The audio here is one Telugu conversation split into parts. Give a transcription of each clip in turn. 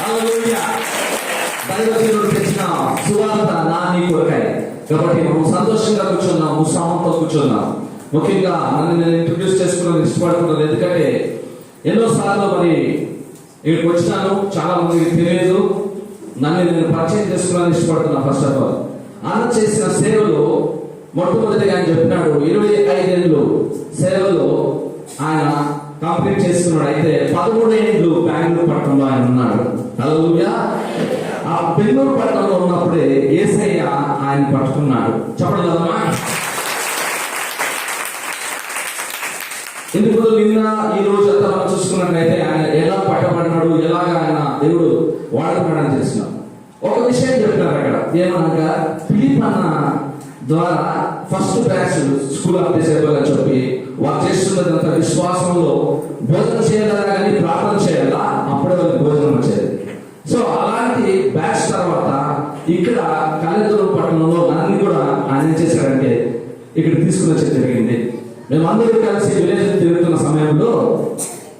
హల్లెలూయా. దైవజనుడు తెచ్చిన సువార్త నా నీ కొరకై. కాబట్టి మనం సంతోషంగా కూర్చున్నాం, ఉత్సాహంతో కూర్చున్నాం. ముఖ్యంగా నన్ను నేను ఇంట్రడ్యూస్ చేసుకోవడానికి ఇష్టపడుతున్నాను. ఎందుకంటే ఎన్నోసార్లు మరి ఇక్కడికి వచ్చినాను, చాలా మందికి తెలియదు. నన్ను నేను పరిచయం చేసుకోవడానికి ఇష్టపడుతున్నాను. ఫస్ట్ ఆఫ్ ఆల్ ఆయన చేసిన సేవలు మొట్టమొదటిగా ఆయన చెప్పినాడు 25 ఏళ్ళు సేవలో ఆయన కంప్లీట్ చేసుకున్నాడు. అయితే 13 ఏళ్ళు బెంగళూరు పట్టణంలో ఆయన ఉన్నాడు. హల్లెలూయా. ఆ బెంగళూరు పట్టణంలో ఉన్నప్పుడే యేసయ్య ఆయన పట్టుకున్నాడు. చెప్పండి కదమ్మా. ఎందుకు నిన్న ఈ రోజు అంతా మనం చూసుకున్నట్లయితే ఆయన ఎలా పట్టబడినాడు, ఎలాగ ఆయన దేవుడు వాడుకున్నాడని చేస్తున్నాం. ఒక విషయం చెప్తున్నారు అక్కడ, ఏమనగా ఫిలిప్ అన్న ద్వారా first batch school of disable అని చెప్పి వారు చేస్తున్నదంత విశ్వాసంలో భోజనం చేయాలా కానీ ప్రార్థన చేయాలా, అప్పుడే వాళ్ళకి భోజనం వచ్చేది. సో అలాంటి బ్యాచ్ తర్వాత ఇక్కడ కళ్యాణ పట్టణంలో నన్ను కూడా ఆయన ఏం చేశాడంటే ఇక్కడ తీసుకుని వచ్చే జరిగింది. మేమందరూ కలిసి విలేజ్ తిరుగుతున్న సమయంలో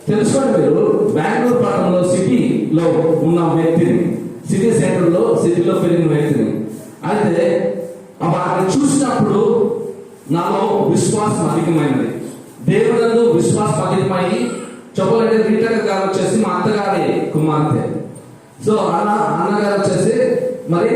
తెలుసుకోండి, మీరు బెంగళూరు పట్టణంలో సిటీలో ఉన్న వ్యక్తిని, సిటీ సెంటర్లో సిటీలో పెరిగిన వ్యక్తిని. అయితే అక్కడ చూసినప్పుడు నాలో విశ్వాసం అధికమైనది. దేవుడు విశ్వాసం అధికమై చెప్పాలంటే రీటా గారు వచ్చేసి మా అత్తగారి కుమార్తె. సో అన్నగారు వచ్చేసి మరి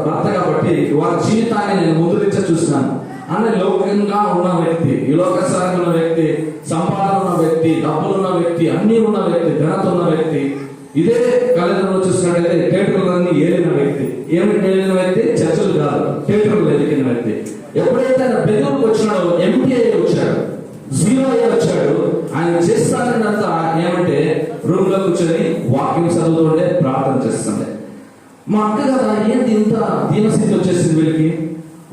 భర్త కాబట్టి వారి జీవితాన్ని నేను ముందు నుంచే చూసినాను. అన్న లౌకికంగా ఉన్న వ్యక్తి, ఈ లోకసారి ఉన్న వ్యక్తి, సంపాదన ఉన్న వ్యక్తి, డబ్బులు ఉన్న వ్యక్తి, అన్ని ఉన్న వ్యక్తి, ఘనత ఉన్న వ్యక్తి. ఇదే కళలో చూసినట్లయితే థియేటర్లన్నీ ఏలిన వ్యక్తి. ఏమిటి ఏలిన వ్యక్తి? చర్చలు కాదు, థియేటర్లు ఎదిగిన వ్యక్తి. ఎప్పుడైతే ఆయన బెంగళూరుకు వచ్చినాడో ఎంపీఐ వచ్చాడు, జీరో వచ్చాడు. ఆయన చేస్తానంత ఏమంటే రూమ్ లో కూర్చొని వాక్యం చదువుతుండే, ప్రార్థన చేస్తుండే. మా అక్క కదా ఏంటి ఇంత దీనస్థితి వచ్చేసింది వీళ్ళకి,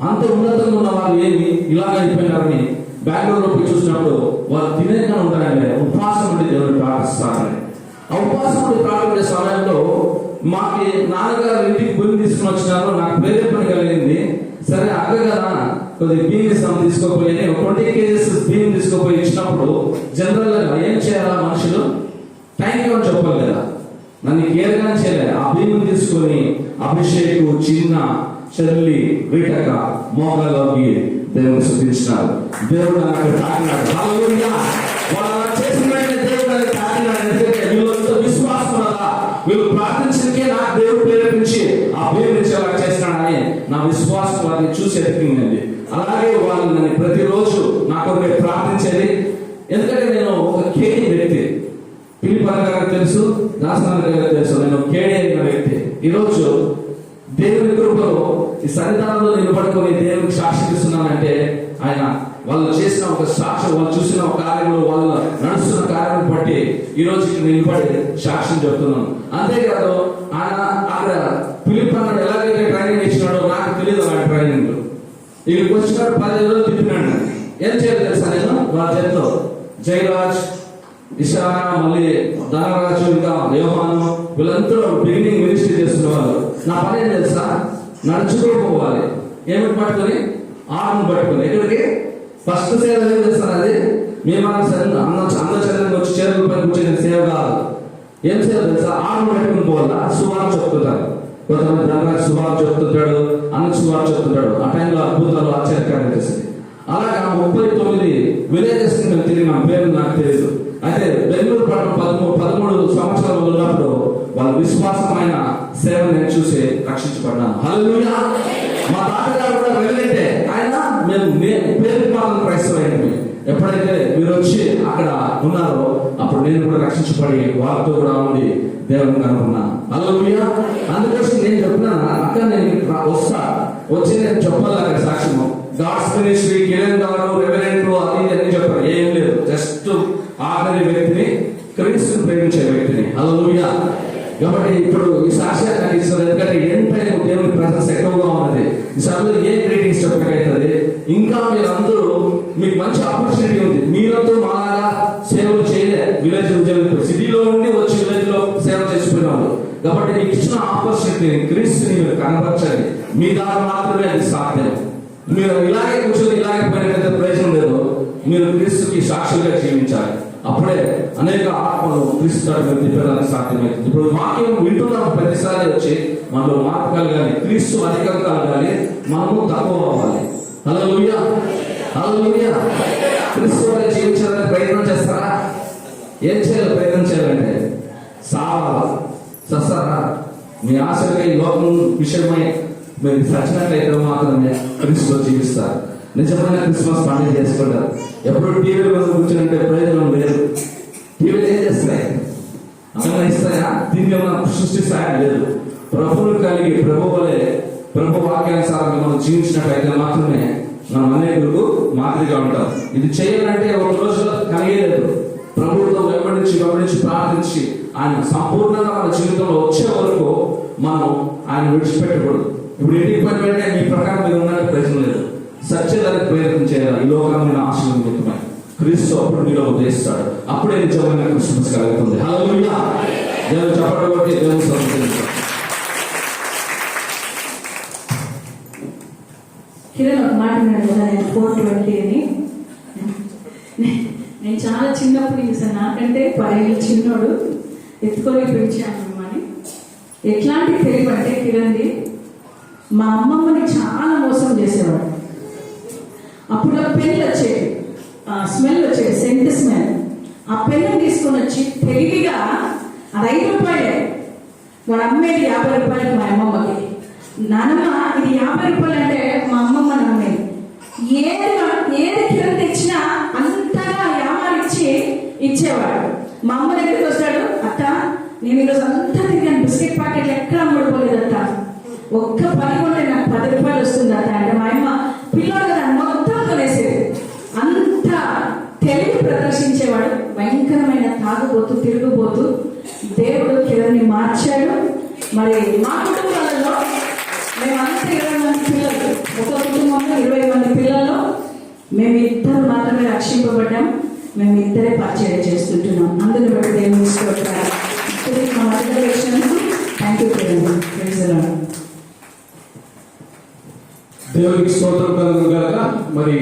అంత ఉన్నతంగా ఉన్న వాళ్ళు ఏమి ఇలాగ అయిపోయినారని బెంగళూరులో పోయి చూసినప్పుడు వాళ్ళు తినేగా ఉంటారని ఉపవాసం ఉండి దేవుడు ప్రార్థిస్తారని. ఆ ఉపవాసం ఉండి ప్రార్థన సమయంలో మాకి నాన్నగారు ఇంటికి బియ్యం తీసుకుని వచ్చినారు. నాకు ప్రేరేపణ కలిగింది. సరే అక్క కదా కొద్ది బియ్యం తీసుకోపోయి 20 kgs బియ్యం తీసుకోపోయి ఇచ్చినప్పుడు జనరల్ గా ఏం చేయాలా మనుషులు? థ్యాంక్ యూ అని చెప్పాలి కదా. నన్ను కేర్గా చేయలే. ఆ బియ్యం తీసుకొని అభిషేక్, చిన్న, చెల్లి, వీటక మోకాల్లోకి దేవుని స్తుతించినారు. దేవుడు నాకు తాకినాడు. హల్లెలూయా. వాళ్ళు చేసిన దేవుడు నాకు తాకినాడు. ఎందుకంటే వీళ్ళంతా విశ్వాసం కదా, వీళ్ళు ప్రార్థించడానికే నాకు దేవుడు ప్రేరేపించి ఆ బియ్యం ఇచ్చేలా చేసినాడని నా విశ్వాసం వారిని చూసి ఎదిగింది. అలాగే వాళ్ళు నన్ను ప్రతిరోజు నా కొరకు ప్రార్థించేది. ఎందుకంటే నేను ఒక కేడి వ్యక్తి. ఫిలిప్ గారికి తెలుసు, దాసనాథ్ గారికి తెలుసు, నేను కేడి అయిన వ్యక్తి. ఈరోజు దేవుని కృపలో ఈ సన్నిధానంలో నిలబడుకొని దేవునికి సాక్షి ఇస్తున్నానంటే ఆయన వాళ్ళు చేసిన ఒక సాక్షి, వాళ్ళు చూసిన ఒక కార్యంలో, వాళ్ళు నడుస్తున్న కార్యం బట్టి ఈ రోజు ఇక్కడ నిలబడి సాక్ష్యం చెప్తున్నాను. అంతేకాదు ఆయన అక్కడ ఫిలిప్ అన్నాడు ఎలాగైతే ట్రైనింగ్ ఇచ్చినాడో నాకు తెలియదు. ఆయన ట్రైనింగ్ ఇక్కడికి వచ్చినాడు, 10 రోజులు తిప్పినాడు. ఏం చేయాలి తెలుసా? నేను వాళ్ళ చేతిలో జయరాజ్, ఇషారా, మళ్ళీ ధనరాజు, ఇంకా యోహాను, వీళ్ళందరూ బిగినింగ్ మినిస్ట్రీ చేస్తున్న వాళ్ళు. నా పని ఏం తెలుసా? నడుచుకొని పోవాలి. ఏమిటి పట్టుకొని? ఆర్మ్ పట్టుకొని. ఎక్కడికి? ఫస్ట్ సేవ ఏం చేస్తారు? అది మేము అందచంద్రంగా వచ్చి చేతుల పైన కూర్చొని సేవ కాదు. ఏం సేవ తెలుసా? ఆర్మ్ పెట్టుకుని పోవాలా. సువార్త చెప్తుంటారు. కొంతమంది ధనరాజు సువార్త చెప్తుంటాడు, అన్న సువార్త చెప్తుంటాడు. ఆ టైంలో అద్భుతాలు, ఆశ్చర్యకార్యం చేసింది. అలాగా 39 విలేజెస్ తిరిగిన పేరు నాకు తెలియదు. అయితే బెంగళూరు పట్టణం 13 సంవత్సరాలు ఉన్నప్పుడు వాళ్ళ విశ్వాసమైన సేవ నేను చూసి రక్షించబడ్డాను. హల్లెలూయా. మా తాతగారు కూడా వెళ్ళితే ఆయన మేము పేరు మాత్రం క్రైస్తవులైనవి. ఎప్పుడైతే మీరు వచ్చి అక్కడ ఉన్నారో అప్పుడు నేను కూడా రక్షించబడి వాళ్ళతో కూడా ఉండి దేవుని కనుక్కున్నాను. హల్లెలూయా. అందుకోసం నేను చెప్తున్నాను అక్కడ నేను వస్తా, వచ్చి నేను చెప్పాలి అక్కడ సాక్ష్యము. గాడ్స్ మినిస్ట్రీ, కిరణ్ గారు, రెవరెంట్ అది అన్ని చెప్పారు. ఏం లేదు, జస్ట్ ఆఖరి వ్యక్తిని, క్రీస్తుని ప్రేమించే వ్యక్తిని. హల్లెలూయా. కాబట్టి ఇప్పుడు ఈ సాక్ష్యాన్ని నాకు ఇస్తారు. ఎందుకంటే ఎంతైనా దేవుని ప్రశంస ఎక్కువగా ఉన్నది. ఈ సమయంలో ఏ గ్రీటింగ్స్ చెప్పగలుగుతుంది. ఇంకా మీరు అందరూ మీకు మంచి ఆపర్చునిటీ ఉంది. మీరంతా మాలాగా సేవలు చేయలే. విలేజ్ ఉద్యోగులు సిటీలో ఉండి వచ్చి విలేజ్ లో సేవ చేసిపోయిన వాళ్ళు. కాబట్టి మీకు ఇచ్చిన ఆపర్చునిటీని, క్రీస్తుని మీరు కనపరచండి. మీ ద్వారా మాత్రమే అది సాధ్యం. మీరు ఇలాగే కూర్చొని ఇలాగే పోయినట్లయితే ప్రయోజనం లేదు. మీరు క్రీస్తుకి సాక్షులుగా జీవించాలి. అప్పుడే అనేక ఆత్మలు క్రీస్తు తిప్పడానికి సాధ్యమైంది. ఇప్పుడు వాక్యం వింటున్నాం ప్రతిసారి వచ్చి మనలో మార్పు కలగాలి, క్రీస్తు అధికంగా కలగాలి, మనము తక్కువ అవ్వాలి. హల్లెలూయా, హల్లెలూయా. క్రీస్తు వలె జీవించాలని ప్రయత్నం చేస్తారా? ఏం చేయాలి? ప్రయత్నం చేయాలంటే సావాలా, సస్తారా? మీ ఆశలకై లోకం విషయమై మీరు సచ్చినట్లయితే మాత్రమే క్రీస్తులో జీవిస్తారు. నిజమైన క్రిస్మస్ పండుగ చేసుకుంటారు. ఎప్పుడు టీవీల మీద కూర్చుంటే ప్రయోజనం లేదు. టీవీలు ఏం చేస్తాయి? అలా ఇస్తాయా? దీన్ని మనం సృష్టిస్తాయా? లేదు. ప్రభువును కలిగి ప్రభు వాక్యానుసారంగా మనం జీవించినట్లయితే మాత్రమే మనం అనేకులకు మాదిరిగా ఉంటాం. ఇది చేయాలంటే ఒక రోజులో కలిగేలేదు. ప్రభువుతో వెంబడించి ప్రార్థించి ఆయన సంపూర్ణంగా మన జీవితంలో వచ్చే వరకు మనం ఆయన విడిచిపెట్టకూడదు. ఇప్పుడు ఇంటికి పోయిన వెంటనే మీ ప్రకారం మీరు ఉన్నట్టు ప్రయోజనం లేదు. సత్యదానికి ప్రయత్నం చేయాలి. ఈ లోకమైన ఆశలు నిమిత్తమై క్రీస్తు అప్పుడు మీలో ఉదయిస్తాడు. అప్పుడే నిజమైన క్రిస్మస్ కలుగుతుంది. హల్లెలూయా. దేవుడు చెప్పడం బట్టి దేవుడు సంతోషిస్తాడు. కిరణ్ ఒక మాట విన్నాడు కదా, నేను 420 అని. నేను చాలా చిన్నప్పుడు చూసాను. నాకంటే 10 ఏళ్ళు చిన్నోడు ఎత్తుకొని పెంచాను అని. ఎట్లాంటి తెలివి అంటే కిరణ్ది, మా అమ్మమ్మని చాలా మోసం చేసేవాడు. అప్పుడు ఆ పెన్లు వచ్చేది, స్మెల్ వచ్చేది, సెంట్ స్మెల్. ఆ పెన్ను తీసుకొని వచ్చి తెలివిగా 5 రూపాయలే వాడు అమ్మేది 50 రూపాయలకి మా అమ్మమ్మకి. నానమ్మ ఇది 50 రూపాయలు అంటే మా అమ్మమ్మ నమ్మేది. ఏది కిరణ్ తెచ్చినా అంతగా యామారిచ్చి ఇచ్చేవాడు. మా అమ్మ దగ్గరికి వస్తాడు, అత్త నేను ఈరోజు అంతా తిరిగాను, బిస్కెట్ ప్యాకెట్లు ఎక్కడ అమ్ముడుపోలేదత్త, ఒక్క 10 కొంటే నాకు 10 రూపాయలు వస్తుంది అత్త అంటే మా అమ్మ పిల్లలు కదా మొత్తం కొనేసేది. అంత తెలివి ప్రదర్శించేవాడు. భయంకరమైన తాగుబోతు, తిరుగుబోతు. దేవుడు కిరణ్ని మార్చాడు. మరి మా కుటుంబాలలో మేమంతా 20 మంది పిల్లలు, ఒక కుటుంబంలో 20 మంది పిల్లల్లో మేమిద్దరు మాత్రమే రక్షింపబడ్డాం. మేమిద్దరే పరిచయం చేస్తుంటున్నాం. అందరిని బట్టి దేవుని స్తోత్రాలు. మా మధ్యలో వచ్చినందుకు thank you Kiran. Praise the Lord. దేవునికి స్తోత్రం కలుగును గాక. మరి